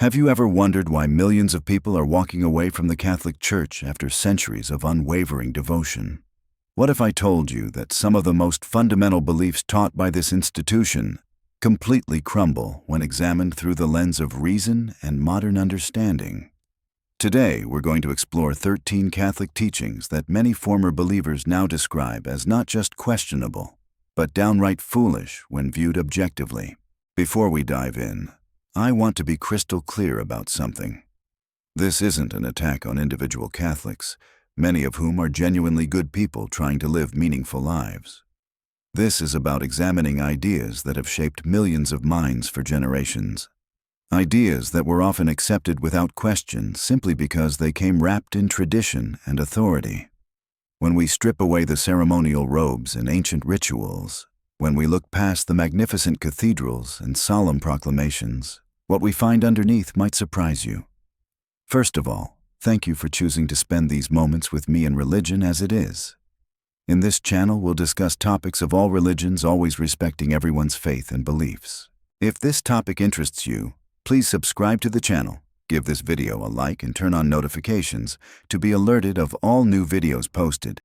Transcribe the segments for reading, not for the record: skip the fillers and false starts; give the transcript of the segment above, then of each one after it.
Have you ever wondered why millions of people are walking away from the Catholic Church after centuries of unwavering devotion? What if I told you that some of the most fundamental beliefs taught by this institution completely crumble when examined through the lens of reason and modern understanding? Today, we're going to explore 13 Catholic teachings that many former believers now describe as not just questionable, but downright foolish when viewed objectively. Before we dive in, I want to be crystal clear about something. This isn't an attack on individual Catholics, many of whom are genuinely good people trying to live meaningful lives. This is about examining ideas that have shaped millions of minds for generations. Ideas that were often accepted without question simply because they came wrapped in tradition and authority. When we strip away the ceremonial robes and ancient rituals, when we look past the magnificent cathedrals and solemn proclamations, what we find underneath might surprise you. First of all, thank you for choosing to spend these moments with me and religion as it is. In this channel, we'll discuss topics of all religions, always respecting everyone's faith and beliefs. If this topic interests you, please subscribe to the channel, give this video a like, and turn on notifications to be alerted of all new videos posted.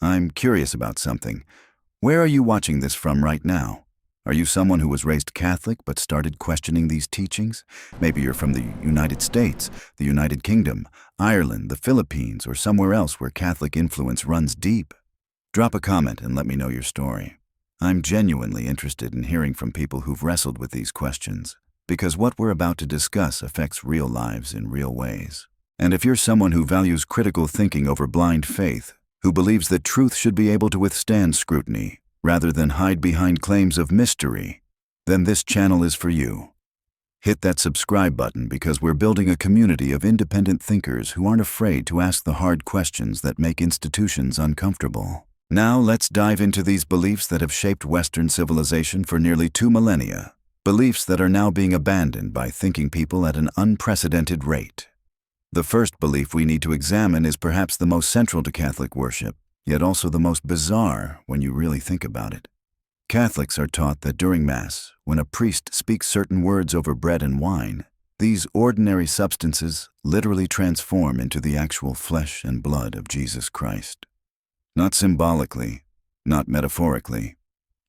I'm curious about something. Where are you watching this from right now? Are you someone who was raised Catholic but started questioning these teachings? Maybe you're from the United States, the United Kingdom, Ireland, the Philippines, or somewhere else where Catholic influence runs deep. Drop a comment and let me know your story. I'm genuinely interested in hearing from people who've wrestled with these questions, because what we're about to discuss affects real lives in real ways. And if you're someone who values critical thinking over blind faith, who believes that truth should be able to withstand scrutiny, rather than hide behind claims of mystery, then this channel is for you. Hit that subscribe button because we're building a community of independent thinkers who aren't afraid to ask the hard questions that make institutions uncomfortable. Now let's dive into these beliefs that have shaped Western civilization for nearly 2 millennia, beliefs that are now being abandoned by thinking people at an unprecedented rate. The first belief we need to examine is perhaps the most central to Catholic worship, yet also the most bizarre when you really think about it. Catholics are taught that during Mass, when a priest speaks certain words over bread and wine, these ordinary substances literally transform into the actual flesh and blood of Jesus Christ. Not symbolically, not metaphorically,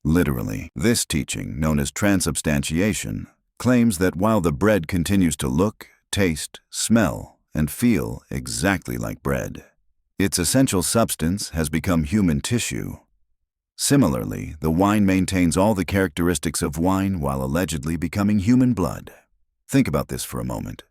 literally. This teaching, known as transubstantiation, claims that while the bread continues to look, taste, smell, and feel exactly like bread, its essential substance has become human tissue. Similarly, the wine maintains all the characteristics of wine while allegedly becoming human blood. Think about this for a moment.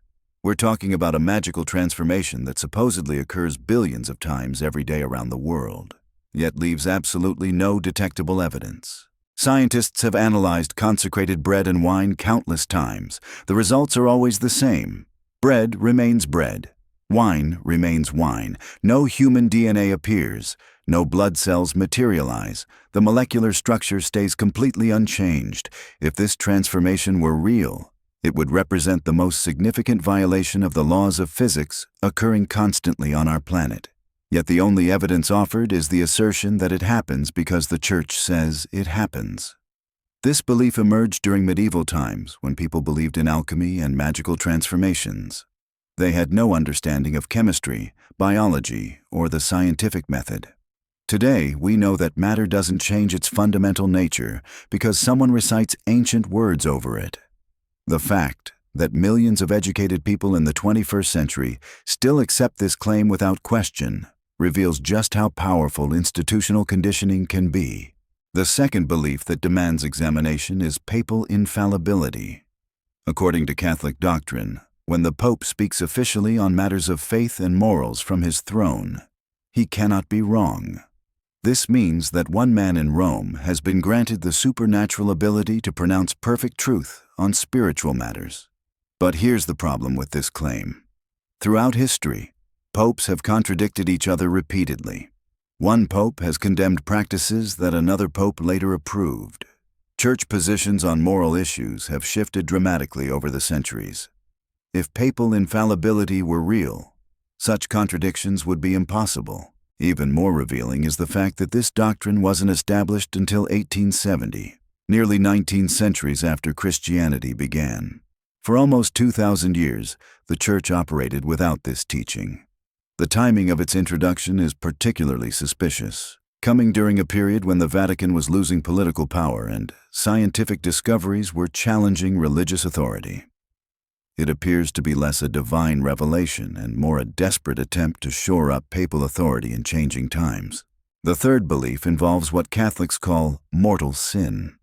We're talking about a magical transformation that supposedly occurs billions of times every day around the world, yet leaves absolutely no detectable evidence. Scientists have analyzed consecrated bread and wine countless times. The results are always the same. Bread remains bread. Wine remains wine. No human DNA appears. No blood cells materialize. The molecular structure stays completely unchanged. If this transformation were real, it would represent the most significant violation of the laws of physics occurring constantly on our planet. Yet the only evidence offered is the assertion that it happens because the Church says it happens. This belief emerged during medieval times when people believed in alchemy and magical transformations. They had no understanding of chemistry, biology, or the scientific method. Today, we know that matter doesn't change its fundamental nature because someone recites ancient words over it. The fact that millions of educated people in the 21st century still accept this claim without question reveals just how powerful institutional conditioning can be. The second belief that demands examination is papal infallibility. According to Catholic doctrine, when the Pope speaks officially on matters of faith and morals from his throne, he cannot be wrong. This means that one man in Rome has been granted the supernatural ability to pronounce perfect truth on spiritual matters. But here's the problem with this claim. Throughout history, popes have contradicted each other repeatedly. One pope has condemned practices that another pope later approved. Church positions on moral issues have shifted dramatically over the centuries. If papal infallibility were real, such contradictions would be impossible. Even more revealing is the fact that this doctrine wasn't established until 1870, nearly 19 centuries after Christianity began. For almost 2,000 years, the Church operated without this teaching. The timing of its introduction is particularly suspicious, coming during a period when the Vatican was losing political power and scientific discoveries were challenging religious authority. It appears to be less a divine revelation and more a desperate attempt to shore up papal authority in changing times. The third belief involves what Catholics call mortal sin.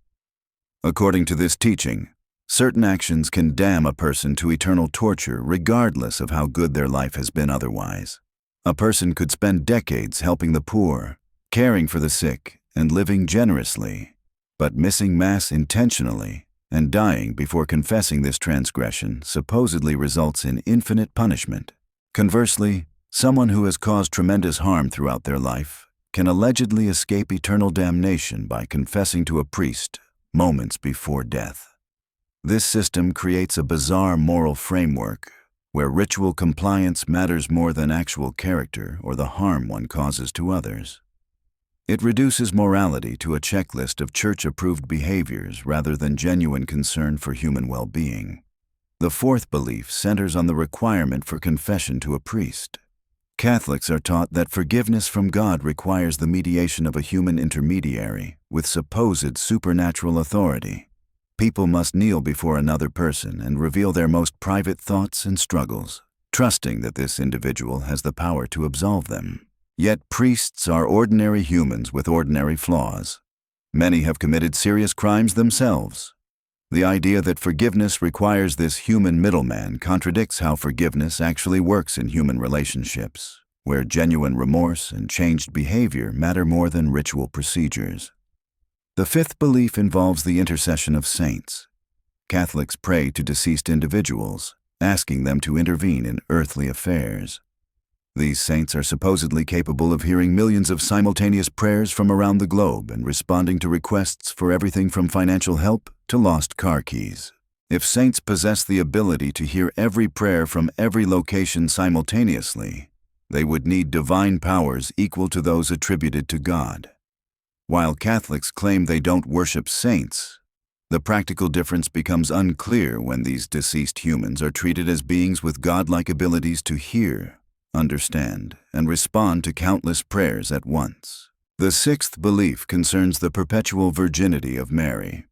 According to this teaching, certain actions can damn a person to eternal torture regardless of how good their life has been otherwise. A person could spend decades helping the poor, caring for the sick, and living generously, but missing Mass intentionally and dying before confessing this transgression supposedly results in infinite punishment. Conversely, someone who has caused tremendous harm throughout their life can allegedly escape eternal damnation by confessing to a priest moments before death. This system creates a bizarre moral framework where ritual compliance matters more than actual character or the harm one causes to others. It reduces morality to a checklist of church-approved behaviors rather than genuine concern for human well-being. The fourth belief centers on the requirement for confession to a priest. Catholics are taught that forgiveness from God requires the mediation of a human intermediary with supposed supernatural authority. People must kneel before another person and reveal their most private thoughts and struggles, trusting that this individual has the power to absolve them. Yet priests are ordinary humans with ordinary flaws. Many have committed serious crimes themselves. The idea that forgiveness requires this human middleman contradicts how forgiveness actually works in human relationships, where genuine remorse and changed behavior matter more than ritual procedures. The fifth belief involves the intercession of saints. Catholics pray to deceased individuals, asking them to intervene in earthly affairs. These saints are supposedly capable of hearing millions of simultaneous prayers from around the globe and responding to requests for everything from financial help to lost car keys. If saints possess the ability to hear every prayer from every location simultaneously, they would need divine powers equal to those attributed to God. While Catholics claim they don't worship saints, the practical difference becomes unclear when these deceased humans are treated as beings with godlike abilities to hear, understand, and respond to countless prayers at once. The sixth belief concerns the perpetual virginity of Mary.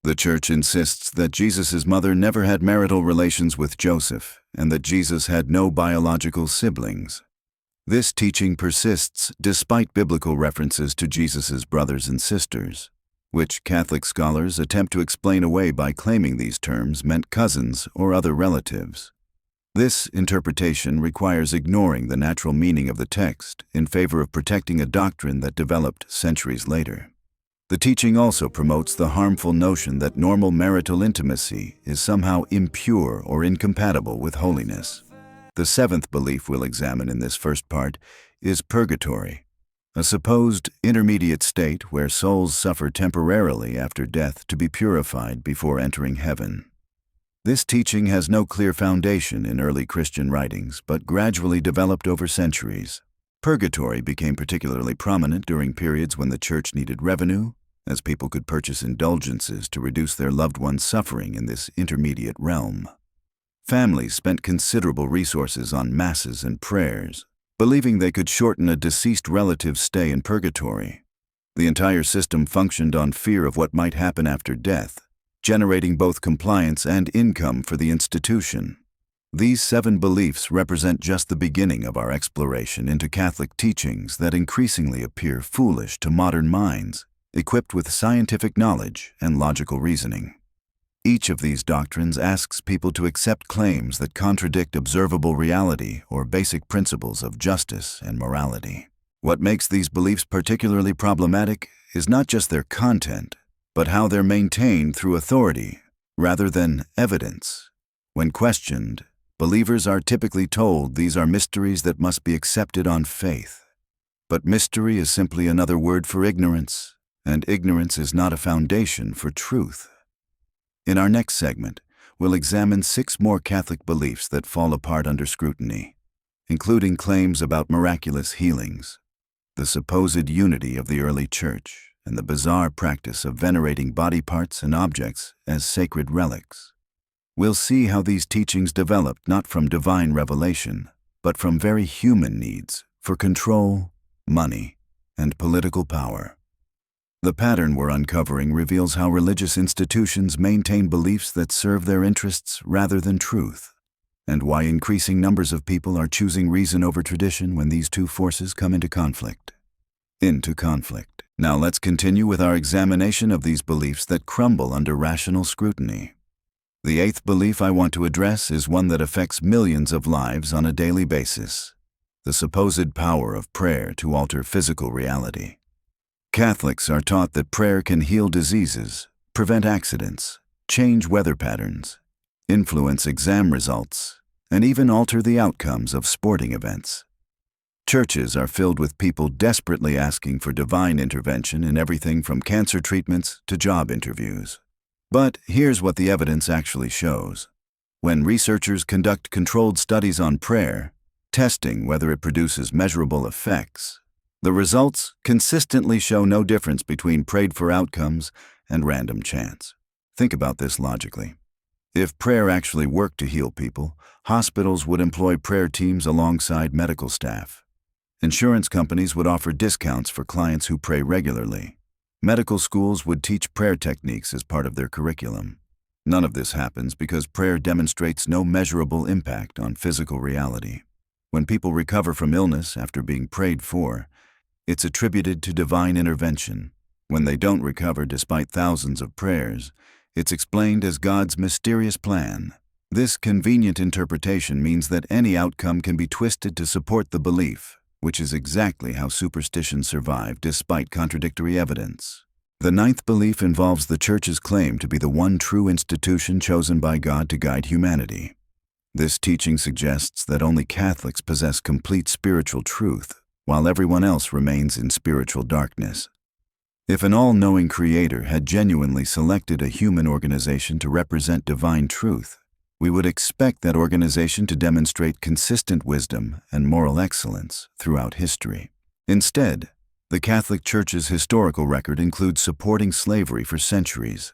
The Church insists that Jesus' mother never had marital relations with Joseph and that Jesus had no biological siblings. This teaching persists despite biblical references to Jesus' brothers and sisters, which Catholic scholars attempt to explain away by claiming these terms meant cousins or other relatives. This interpretation requires ignoring the natural meaning of the text in favor of protecting a doctrine that developed centuries later. The teaching also promotes the harmful notion that normal marital intimacy is somehow impure or incompatible with holiness. The seventh belief we'll examine in this first part is purgatory, a supposed intermediate state where souls suffer temporarily after death to be purified before entering heaven. This teaching has no clear foundation in early Christian writings, but gradually developed over centuries. Purgatory became particularly prominent during periods when the Church needed revenue, as people could purchase indulgences to reduce their loved ones' suffering in this intermediate realm. Families spent considerable resources on masses and prayers, believing they could shorten a deceased relative's stay in purgatory. The entire system functioned on fear of what might happen after death, generating both compliance and income for the institution. These 7 beliefs represent just the beginning of our exploration into Catholic teachings that increasingly appear foolish to modern minds, equipped with scientific knowledge and logical reasoning. Each of these doctrines asks people to accept claims that contradict observable reality or basic principles of justice and morality. What makes these beliefs particularly problematic is not just their content, but how they're maintained through authority rather than evidence. When questioned, believers are typically told these are mysteries that must be accepted on faith. But mystery is simply another word for ignorance, and ignorance is not a foundation for truth. In our next segment, we'll examine 6 more Catholic beliefs that fall apart under scrutiny, including claims about miraculous healings, the supposed unity of the early Church, and the bizarre practice of venerating body parts and objects as sacred relics. We'll see how these teachings developed not from divine revelation, but from very human needs for control, money, and political power. The pattern we're uncovering reveals how religious institutions maintain beliefs that serve their interests rather than truth, and why increasing numbers of people are choosing reason over tradition when these two forces come into conflict. Now let's continue with our examination of these beliefs that crumble under rational scrutiny. The eighth belief I want to address is one that affects millions of lives on a daily basis: the supposed power of prayer to alter physical reality. Catholics are taught that prayer can heal diseases, prevent accidents, change weather patterns, influence exam results, and even alter the outcomes of sporting events. Churches are filled with people desperately asking for divine intervention in everything from cancer treatments to job interviews. But here's what the evidence actually shows. When researchers conduct controlled studies on prayer, testing whether it produces measurable effects, the results consistently show no difference between prayed-for outcomes and random chance. Think about this logically. If prayer actually worked to heal people, hospitals would employ prayer teams alongside medical staff. Insurance companies would offer discounts for clients who pray regularly. Medical schools would teach prayer techniques as part of their curriculum. None of this happens because prayer demonstrates no measurable impact on physical reality. When people recover from illness after being prayed for, it's attributed to divine intervention. When they don't recover despite thousands of prayers, it's explained as God's mysterious plan. This convenient interpretation means that any outcome can be twisted to support the belief, which is exactly how superstition survived despite contradictory evidence. The ninth belief involves the Church's claim to be the one true institution chosen by God to guide humanity. This teaching suggests that only Catholics possess complete spiritual truth, while everyone else remains in spiritual darkness. If an all-knowing Creator had genuinely selected a human organization to represent divine truth, we would expect that organization to demonstrate consistent wisdom and moral excellence throughout history. Instead, the Catholic Church's historical record includes supporting slavery for centuries,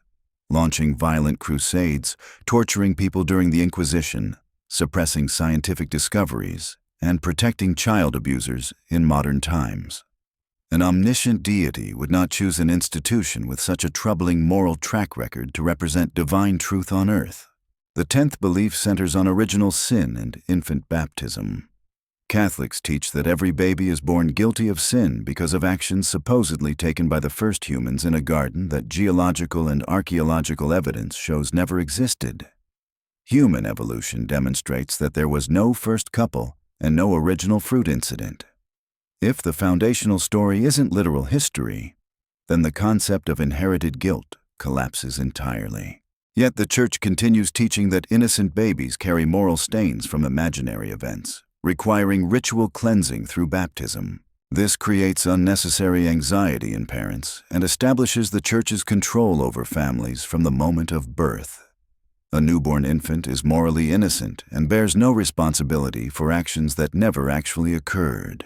launching violent crusades, torturing people during the Inquisition, suppressing scientific discoveries, and protecting child abusers in modern times. An omniscient deity would not choose an institution with such a troubling moral track record to represent divine truth on earth. The 10th belief centers on original sin and infant baptism. Catholics teach that every baby is born guilty of sin because of actions supposedly taken by the first humans in a garden that geological and archaeological evidence shows never existed. Human evolution demonstrates that there was no first couple and no original fruit incident. If the foundational story isn't literal history, then the concept of inherited guilt collapses entirely. Yet the Church continues teaching that innocent babies carry moral stains from imaginary events, requiring ritual cleansing through baptism. This creates unnecessary anxiety in parents and establishes the Church's control over families from the moment of birth. A newborn infant is morally innocent and bears no responsibility for actions that never actually occurred.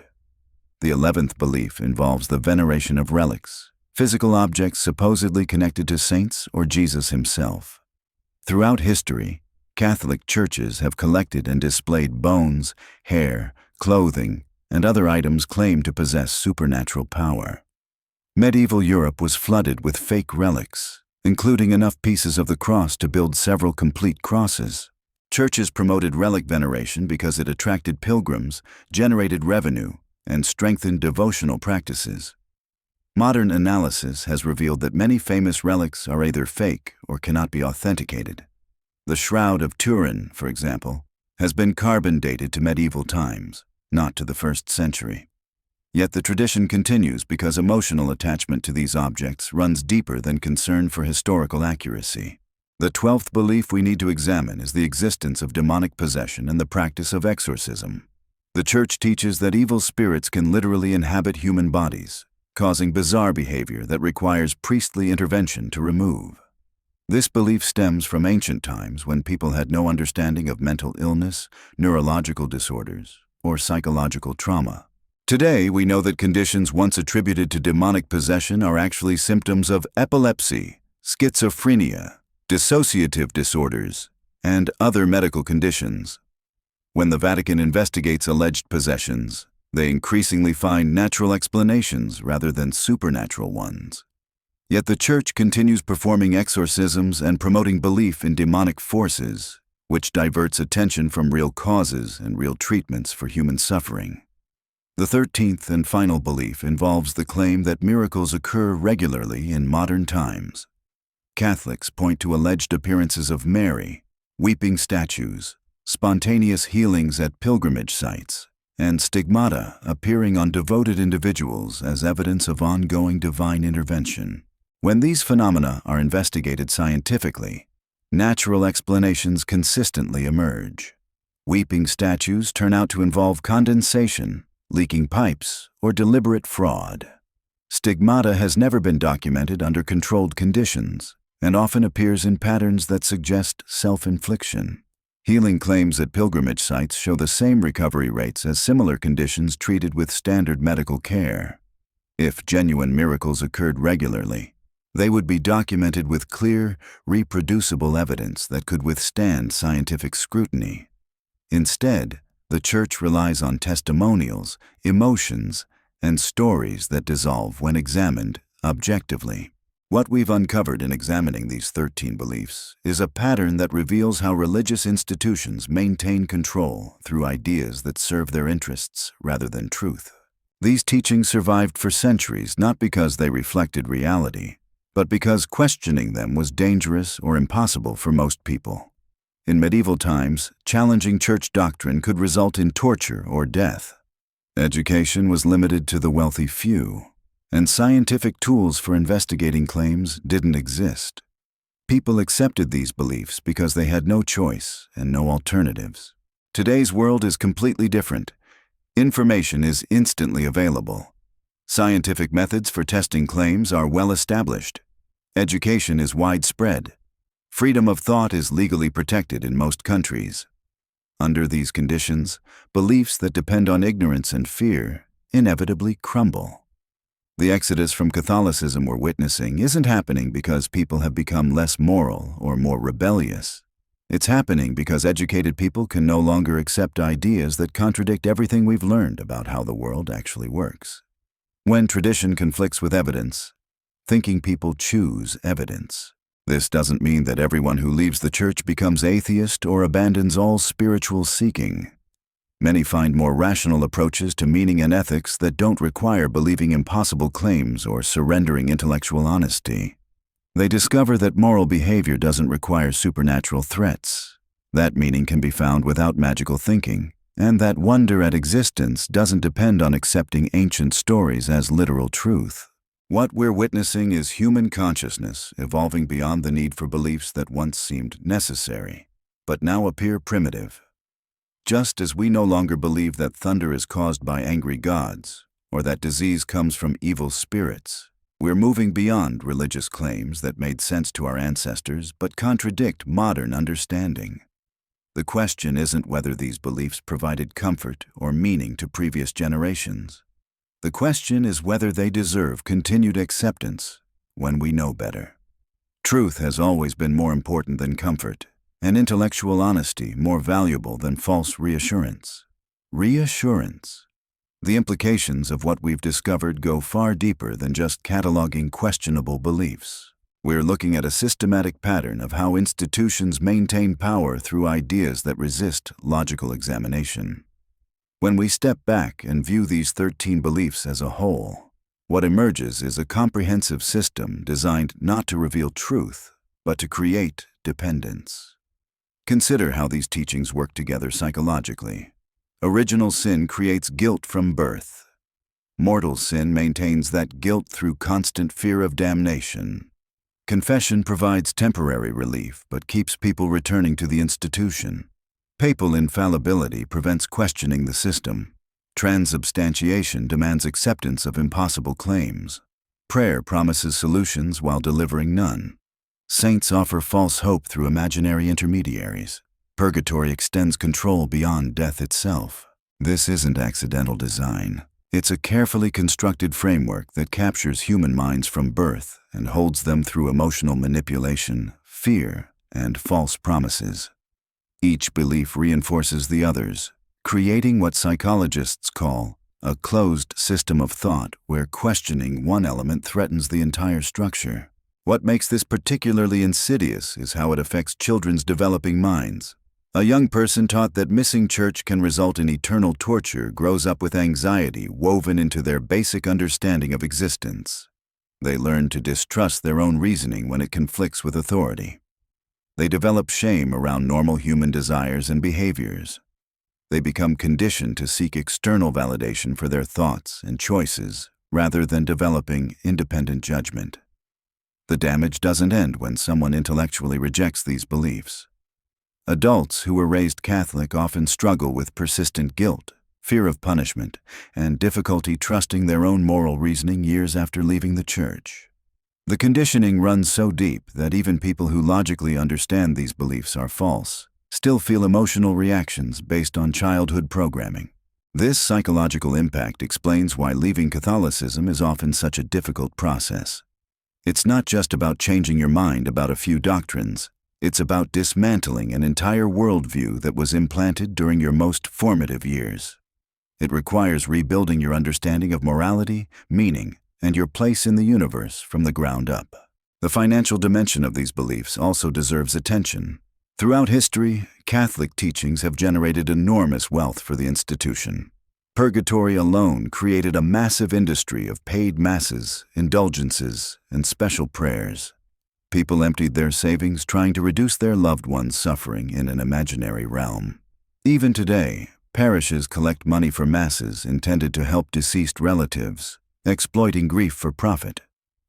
The 11th belief involves the veneration of relics, physical objects supposedly connected to saints or Jesus himself. Throughout history, Catholic churches have collected and displayed bones, hair, clothing, and other items claimed to possess supernatural power. Medieval Europe was flooded with fake relics, including enough pieces of the cross to build several complete crosses. Churches promoted relic veneration because it attracted pilgrims, generated revenue, and strengthened devotional practices. Modern analysis has revealed that many famous relics are either fake or cannot be authenticated. The Shroud of Turin, for example, has been carbon dated to medieval times, not to the 1st century. Yet the tradition continues because emotional attachment to these objects runs deeper than concern for historical accuracy. The 12th belief we need to examine is the existence of demonic possession and the practice of exorcism. The Church teaches that evil spirits can literally inhabit human bodies, causing bizarre behavior that requires priestly intervention to remove. This belief stems from ancient times when people had no understanding of mental illness, neurological disorders, or psychological trauma. Today, we know that conditions once attributed to demonic possession are actually symptoms of epilepsy, schizophrenia, dissociative disorders, and other medical conditions. When the Vatican investigates alleged possessions, they increasingly find natural explanations rather than supernatural ones. Yet the Church continues performing exorcisms and promoting belief in demonic forces, which diverts attention from real causes and real treatments for human suffering. The 13th and final belief involves the claim that miracles occur regularly in modern times. Catholics point to alleged appearances of Mary, weeping statues, spontaneous healings at pilgrimage sites, and stigmata appearing on devoted individuals as evidence of ongoing divine intervention. When these phenomena are investigated scientifically, natural explanations consistently emerge. Weeping statues turn out to involve condensation, leaking pipes, or deliberate fraud. Stigmata has never been documented under controlled conditions and often appears in patterns that suggest self-infliction. Healing claims at pilgrimage sites show the same recovery rates as similar conditions treated with standard medical care. If genuine miracles occurred regularly, they would be documented with clear, reproducible evidence that could withstand scientific scrutiny. Instead, the Church relies on testimonials, emotions, and stories that dissolve when examined objectively. What we've uncovered in examining these 13 beliefs is a pattern that reveals how religious institutions maintain control through ideas that serve their interests rather than truth. These teachings survived for centuries not because they reflected reality, but because questioning them was dangerous or impossible for most people. In medieval times, challenging church doctrine could result in torture or death. Education was limited to the wealthy few, and scientific tools for investigating claims didn't exist. People accepted these beliefs because they had no choice and no alternatives. Today's world is completely different. Information is instantly available. Scientific methods for testing claims are well established. Education is widespread. Freedom of thought is legally protected in most countries. Under these conditions, beliefs that depend on ignorance and fear inevitably crumble. The exodus from Catholicism we're witnessing isn't happening because people have become less moral or more rebellious. It's happening because educated people can no longer accept ideas that contradict everything we've learned about how the world actually works. When tradition conflicts with evidence, thinking people choose evidence. This doesn't mean that everyone who leaves the church becomes atheist or abandons all spiritual seeking. Many find more rational approaches to meaning and ethics that don't require believing impossible claims or surrendering intellectual honesty. They discover that moral behavior doesn't require supernatural threats. That meaning can be found without magical thinking, and that wonder at existence doesn't depend on accepting ancient stories as literal truth. What we're witnessing is human consciousness evolving beyond the need for beliefs that once seemed necessary, but now appear primitive. Just as we no longer believe that thunder is caused by angry gods, or that disease comes from evil spirits, we're moving beyond religious claims that made sense to our ancestors but contradict modern understanding. The question isn't whether these beliefs provided comfort or meaning to previous generations. The question is whether they deserve continued acceptance when we know better. Truth has always been more important than comfort, and intellectual honesty more valuable than false reassurance. Reassurance. The implications of what we've discovered go far deeper than just cataloging questionable beliefs. We're looking at a systematic pattern of how institutions maintain power through ideas that resist logical examination. When we step back and view these 13 beliefs as a whole, what emerges is a comprehensive system designed not to reveal truth, but to create dependence. Consider how these teachings work together psychologically. Original sin creates guilt from birth. Mortal sin maintains that guilt through constant fear of damnation. Confession provides temporary relief but keeps people returning to the institution. Papal infallibility prevents questioning the system. Transubstantiation demands acceptance of impossible claims. Prayer promises solutions while delivering none. Saints offer false hope through imaginary intermediaries. Purgatory extends control beyond death itself. This isn't accidental design. It's a carefully constructed framework that captures human minds from birth and holds them through emotional manipulation, fear, and false promises. Each belief reinforces the others, creating what psychologists call a closed system of thought where questioning one element threatens the entire structure. What makes this particularly insidious is how it affects children's developing minds. A young person taught that missing church can result in eternal torture grows up with anxiety woven into their basic understanding of existence. They learn to distrust their own reasoning when it conflicts with authority. They develop shame around normal human desires and behaviors. They become conditioned to seek external validation for their thoughts and choices rather than developing independent judgment. The damage doesn't end when someone intellectually rejects these beliefs. Adults who were raised Catholic often struggle with persistent guilt, fear of punishment, and difficulty trusting their own moral reasoning years after leaving the church. The conditioning runs so deep that even people who logically understand these beliefs are false still feel emotional reactions based on childhood programming. This psychological impact explains why leaving Catholicism is often such a difficult process. It's not just about changing your mind about a few doctrines. It's about dismantling an entire worldview that was implanted during your most formative years. It requires rebuilding your understanding of morality, meaning, and your place in the universe from the ground up. The financial dimension of these beliefs also deserves attention. Throughout history, Catholic teachings have generated enormous wealth for the institution. Purgatory alone created a massive industry of paid masses, indulgences, and special prayers. People emptied their savings trying to reduce their loved ones' suffering in an imaginary realm. Even today, parishes collect money for masses intended to help deceased relatives, exploiting grief for profit.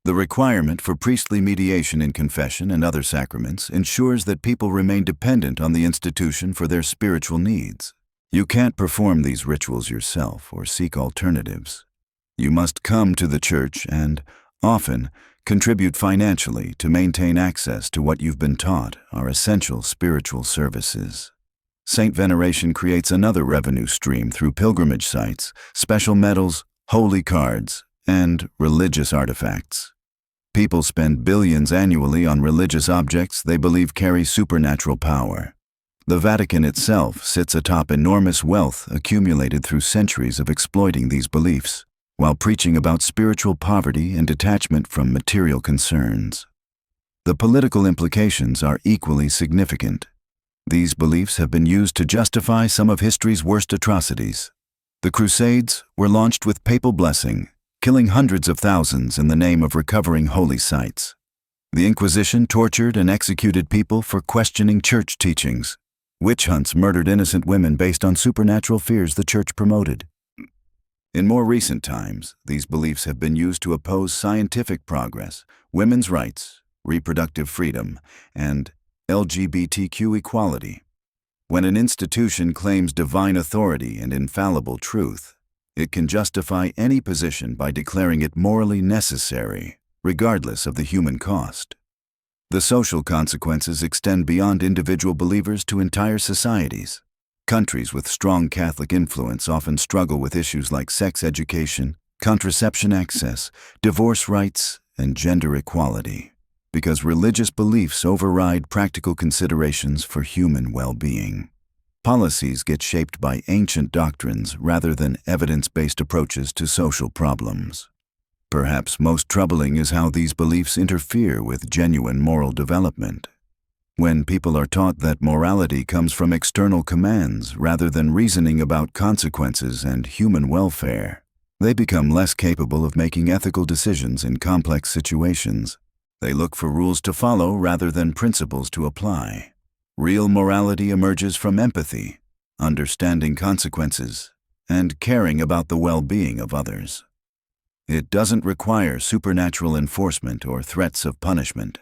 The requirement for priestly mediation in confession and other sacraments ensures that people remain dependent on the institution for their spiritual needs. You can't perform these rituals yourself or seek alternatives. You must come to the church and, often, contribute financially to maintain access to what you've been taught are essential spiritual services. Saint veneration creates another revenue stream through pilgrimage sites, special medals, holy cards, and religious artifacts. People spend billions annually on religious objects they believe carry supernatural power. The Vatican itself sits atop enormous wealth accumulated through centuries of exploiting these beliefs, while preaching about spiritual poverty and detachment from material concerns. The political implications are equally significant. These beliefs have been used to justify some of history's worst atrocities. The Crusades were launched with papal blessing, killing hundreds of thousands in the name of recovering holy sites. The Inquisition tortured and executed people for questioning church teachings. Witch hunts murdered innocent women based on supernatural fears the church promoted. In more recent times, these beliefs have been used to oppose scientific progress, women's rights, reproductive freedom, and LGBTQ equality. When an institution claims divine authority and infallible truth, it can justify any position by declaring it morally necessary, regardless of the human cost. The social consequences extend beyond individual believers to entire societies. Countries with strong Catholic influence often struggle with issues like sex education, contraception access, divorce rights, and gender equality, because religious beliefs override practical considerations for human well-being. Policies get shaped by ancient doctrines rather than evidence-based approaches to social problems. Perhaps most troubling is how these beliefs interfere with genuine moral development. When people are taught that morality comes from external commands rather than reasoning about consequences and human welfare, they become less capable of making ethical decisions in complex situations. They look for rules to follow rather than principles to apply. Real morality emerges from empathy, understanding consequences, and caring about the well-being of others. It doesn't require supernatural enforcement or threats of punishment.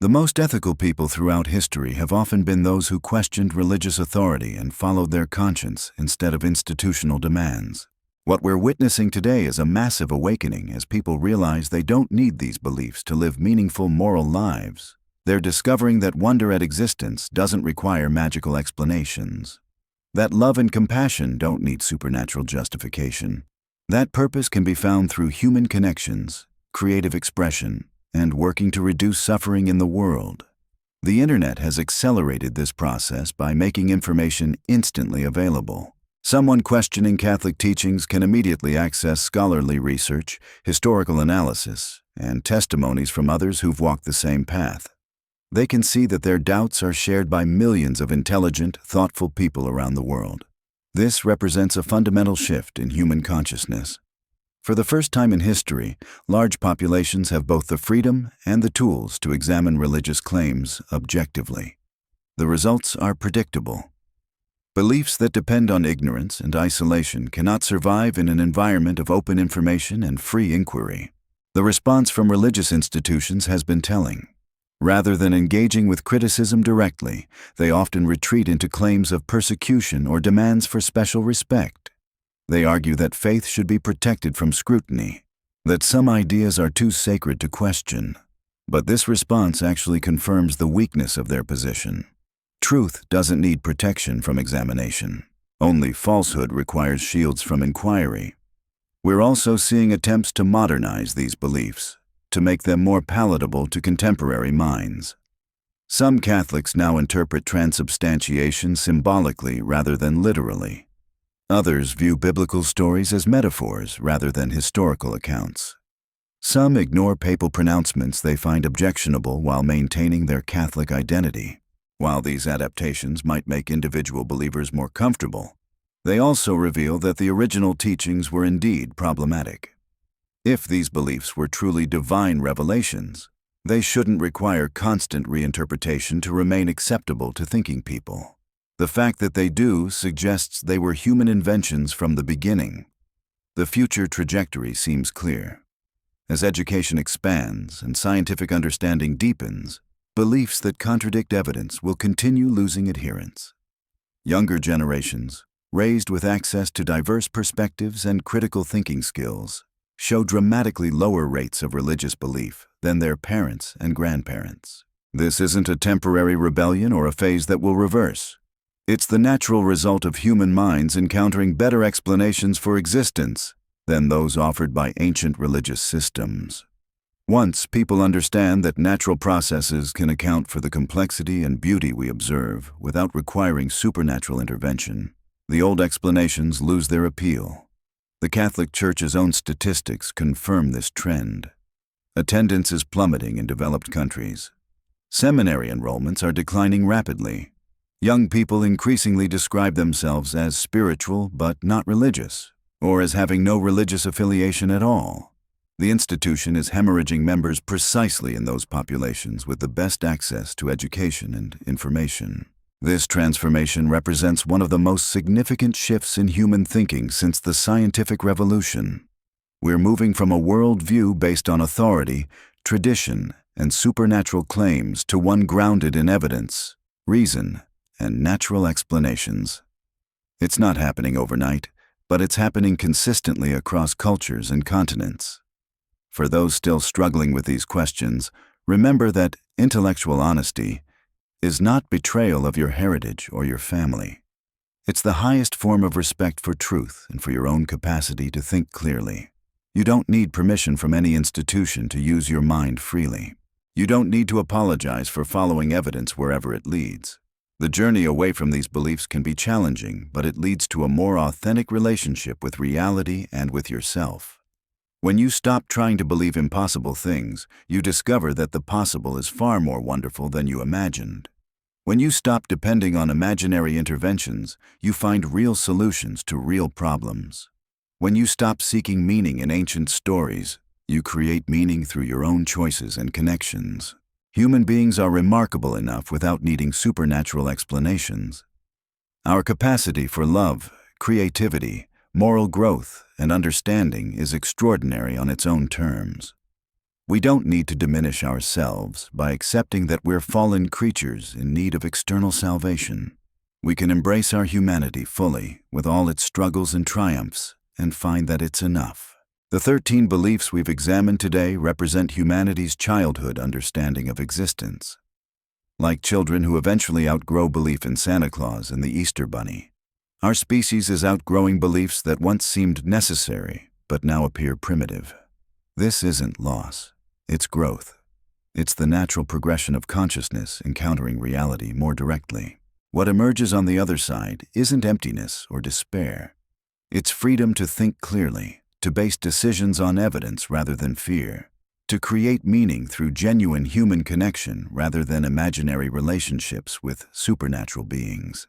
The most ethical people throughout history have often been those who questioned religious authority and followed their conscience instead of institutional demands. What we're witnessing today is a massive awakening as people realize they don't need these beliefs to live meaningful moral lives. They're discovering that wonder at existence doesn't require magical explanations. That love and compassion don't need supernatural justification. That purpose can be found through human connections, creative expression, and working to reduce suffering in the world. The internet has accelerated this process by making information instantly available. Someone questioning Catholic teachings can immediately access scholarly research, historical analysis, and testimonies from others who've walked the same path. They can see that their doubts are shared by millions of intelligent, thoughtful people around the world. This represents a fundamental shift in human consciousness. For the first time in history, large populations have both the freedom and the tools to examine religious claims objectively. The results are predictable. Beliefs that depend on ignorance and isolation cannot survive in an environment of open information and free inquiry. The response from religious institutions has been telling. Rather than engaging with criticism directly, they often retreat into claims of persecution or demands for special respect. They argue that faith should be protected from scrutiny, that some ideas are too sacred to question. But this response actually confirms the weakness of their position. Truth doesn't need protection from examination. Only falsehood requires shields from inquiry. We're also seeing attempts to modernize these beliefs, to make them more palatable to contemporary minds. Some Catholics now interpret transubstantiation symbolically rather than literally. Others view biblical stories as metaphors rather than historical accounts. Some ignore papal pronouncements they find objectionable while maintaining their Catholic identity. While these adaptations might make individual believers more comfortable, they also reveal that the original teachings were indeed problematic. If these beliefs were truly divine revelations, they shouldn't require constant reinterpretation to remain acceptable to thinking people. The fact that they do suggests they were human inventions from the beginning. The future trajectory seems clear. As education expands and scientific understanding deepens, beliefs that contradict evidence will continue losing adherents. Younger generations, raised with access to diverse perspectives and critical thinking skills, show dramatically lower rates of religious belief than their parents and grandparents. This isn't a temporary rebellion or a phase that will reverse. It's the natural result of human minds encountering better explanations for existence than those offered by ancient religious systems. Once people understand that natural processes can account for the complexity and beauty we observe without requiring supernatural intervention, the old explanations lose their appeal. The Catholic Church's own statistics confirm this trend. Attendance is plummeting in developed countries. Seminary enrollments are declining rapidly. Young people increasingly describe themselves as spiritual but not religious, or as having no religious affiliation at all. The institution is hemorrhaging members precisely in those populations with the best access to education and information. This transformation represents one of the most significant shifts in human thinking since the scientific revolution. We're moving from a worldview based on authority, tradition, and supernatural claims to one grounded in evidence, reason, and natural explanations. It's not happening overnight, but it's happening consistently across cultures and continents. For those still struggling with these questions, remember that intellectual honesty is not betrayal of your heritage or your family. It's the highest form of respect for truth and for your own capacity to think clearly. You don't need permission from any institution to use your mind freely. You don't need to apologize for following evidence wherever it leads. The journey away from these beliefs can be challenging, but it leads to a more authentic relationship with reality and with yourself. When you stop trying to believe impossible things, you discover that the possible is far more wonderful than you imagined. When you stop depending on imaginary interventions, you find real solutions to real problems. When you stop seeking meaning in ancient stories, you create meaning through your own choices and connections. Human beings are remarkable enough without needing supernatural explanations. Our capacity for love, creativity, moral growth, and understanding is extraordinary on its own terms. We don't need to diminish ourselves by accepting that we're fallen creatures in need of external salvation. We can embrace our humanity fully, with all its struggles and triumphs, and find that it's enough. The 13 beliefs we've examined today represent humanity's childhood understanding of existence. Like children who eventually outgrow belief in Santa Claus and the Easter Bunny, our species is outgrowing beliefs that once seemed necessary but now appear primitive. This isn't loss, it's growth. It's the natural progression of consciousness encountering reality more directly. What emerges on the other side isn't emptiness or despair. It's freedom to think clearly, to base decisions on evidence rather than fear, to create meaning through genuine human connection rather than imaginary relationships with supernatural beings.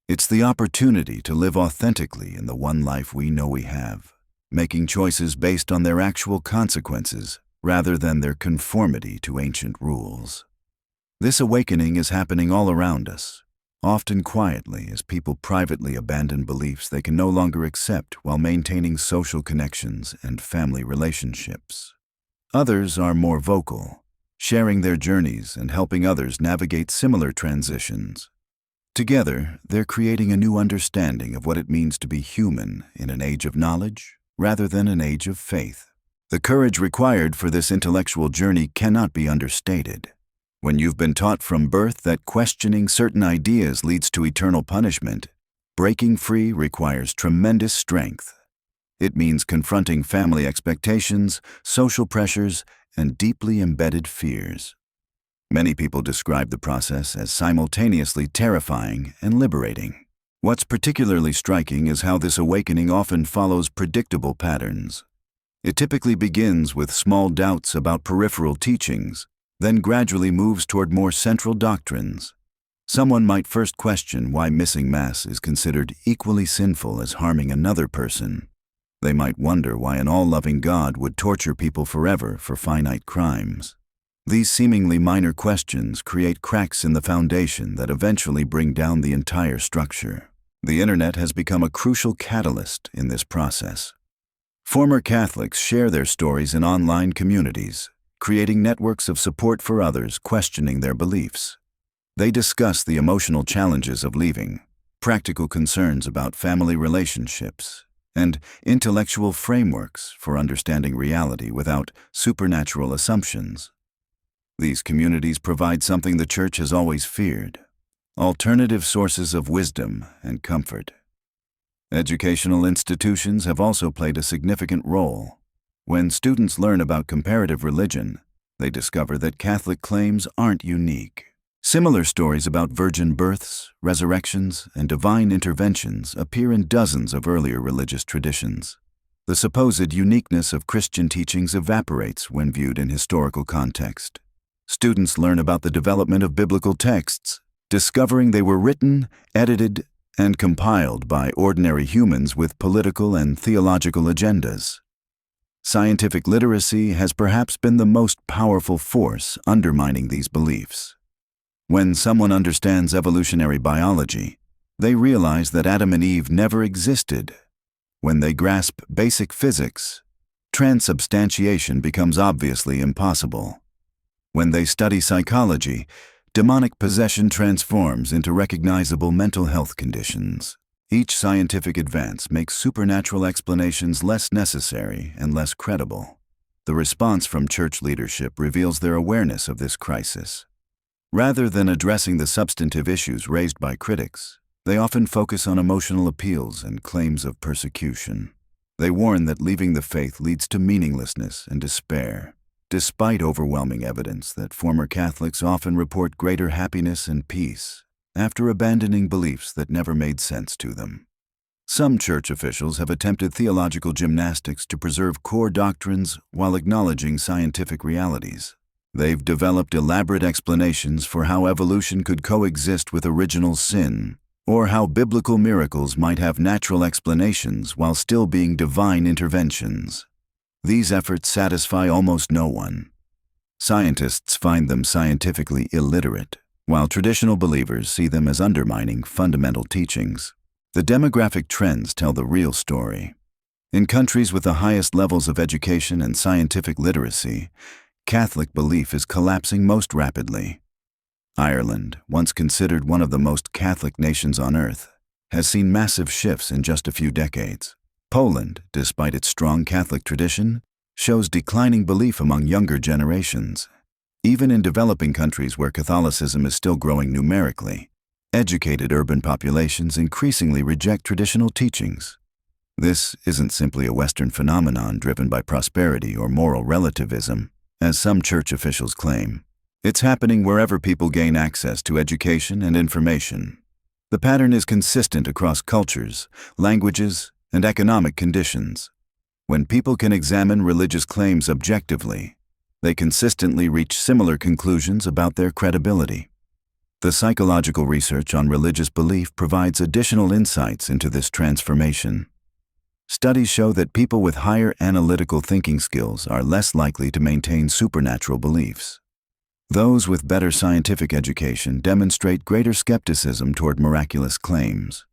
It's the opportunity to live authentically in the one life we know we have, making choices based on their actual consequences rather than their conformity to ancient rules. This awakening is happening all around us, often quietly as people privately abandon beliefs they can no longer accept while maintaining social connections and family relationships. Others are more vocal, sharing their journeys and helping others navigate similar transitions. Together, they're creating a new understanding of what it means to be human in an age of knowledge rather than an age of faith. The courage required for this intellectual journey cannot be understated. When you've been taught from birth that questioning certain ideas leads to eternal punishment, breaking free requires tremendous strength. It means confronting family expectations, social pressures, and deeply embedded fears. Many people describe the process as simultaneously terrifying and liberating. What's particularly striking is how this awakening often follows predictable patterns. It typically begins with small doubts about peripheral teachings, then gradually moves toward more central doctrines. Someone might first question why missing Mass is considered equally sinful as harming another person. They might wonder why an all-loving God would torture people forever for finite crimes. These seemingly minor questions create cracks in the foundation that eventually bring down the entire structure. The Internet has become a crucial catalyst in this process. Former Catholics share their stories in online communities, creating networks of support for others questioning their beliefs. They discuss the emotional challenges of leaving, practical concerns about family relationships, and intellectual frameworks for understanding reality without supernatural assumptions. These communities provide something the Church has always feared: alternative sources of wisdom and comfort. Educational institutions have also played a significant role. When students learn about comparative religion, they discover that Catholic claims aren't unique. Similar stories about virgin births, resurrections, and divine interventions appear in dozens of earlier religious traditions. The supposed uniqueness of Christian teachings evaporates when viewed in historical context. Students learn about the development of biblical texts, discovering they were written, edited, and compiled by ordinary humans with political and theological agendas. Scientific literacy has perhaps been the most powerful force undermining these beliefs. When someone understands evolutionary biology, they realize that Adam and Eve never existed. When they grasp basic physics, transubstantiation becomes obviously impossible. When they study psychology, demonic possession transforms into recognizable mental health conditions. Each scientific advance makes supernatural explanations less necessary and less credible. The response from church leadership reveals their awareness of this crisis. Rather than addressing the substantive issues raised by critics, they often focus on emotional appeals and claims of persecution. They warn that leaving the faith leads to meaninglessness and despair, despite overwhelming evidence that former Catholics often report greater happiness and peace after abandoning beliefs that never made sense to them. Some church officials have attempted theological gymnastics to preserve core doctrines while acknowledging scientific realities. They've developed elaborate explanations for how evolution could coexist with original sin, or how biblical miracles might have natural explanations while still being divine interventions. These efforts satisfy almost no one. Scientists find them scientifically illiterate, while traditional believers see them as undermining fundamental teachings. The demographic trends tell the real story. In countries with the highest levels of education and scientific literacy, Catholic belief is collapsing most rapidly. Ireland, once considered one of the most Catholic nations on earth, has seen massive shifts in just a few decades. Poland, despite its strong Catholic tradition, shows declining belief among younger generations. Even in developing countries where Catholicism is still growing numerically, educated urban populations increasingly reject traditional teachings. This isn't simply a Western phenomenon driven by prosperity or moral relativism. as some church officials claim. It's happening wherever people gain access to education and information. The pattern is consistent across cultures, languages, and economic conditions. When people can examine religious claims objectively, they consistently reach similar conclusions about their credibility. The psychological research on religious belief provides additional insights into this transformation. Studies show that people with higher analytical thinking skills are less likely to maintain supernatural beliefs. Those with better scientific education demonstrate greater skepticism toward miraculous claims.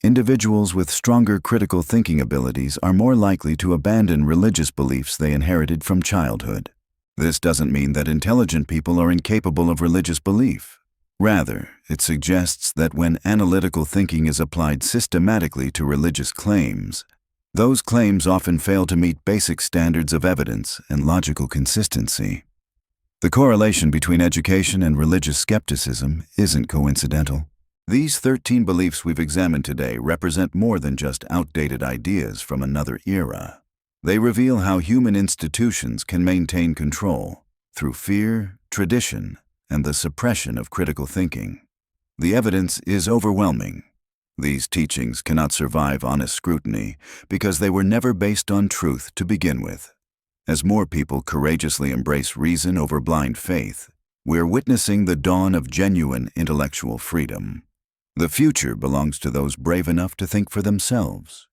Individuals with stronger critical thinking abilities are more likely to abandon religious beliefs they inherited from childhood. This doesn't mean that intelligent people are incapable of religious belief. Rather, it suggests that when analytical thinking is applied systematically to religious claims, those claims often fail to meet basic standards of evidence and logical consistency. The correlation between education and religious skepticism isn't coincidental. These 13 beliefs we've examined today represent more than just outdated ideas from another era. They reveal how human institutions can maintain control through fear, tradition, and the suppression of critical thinking. The evidence is overwhelming. These teachings cannot survive honest scrutiny because they were never based on truth to begin with. As more people courageously embrace reason over blind faith, we're witnessing the dawn of genuine intellectual freedom. The future belongs to those brave enough to think for themselves.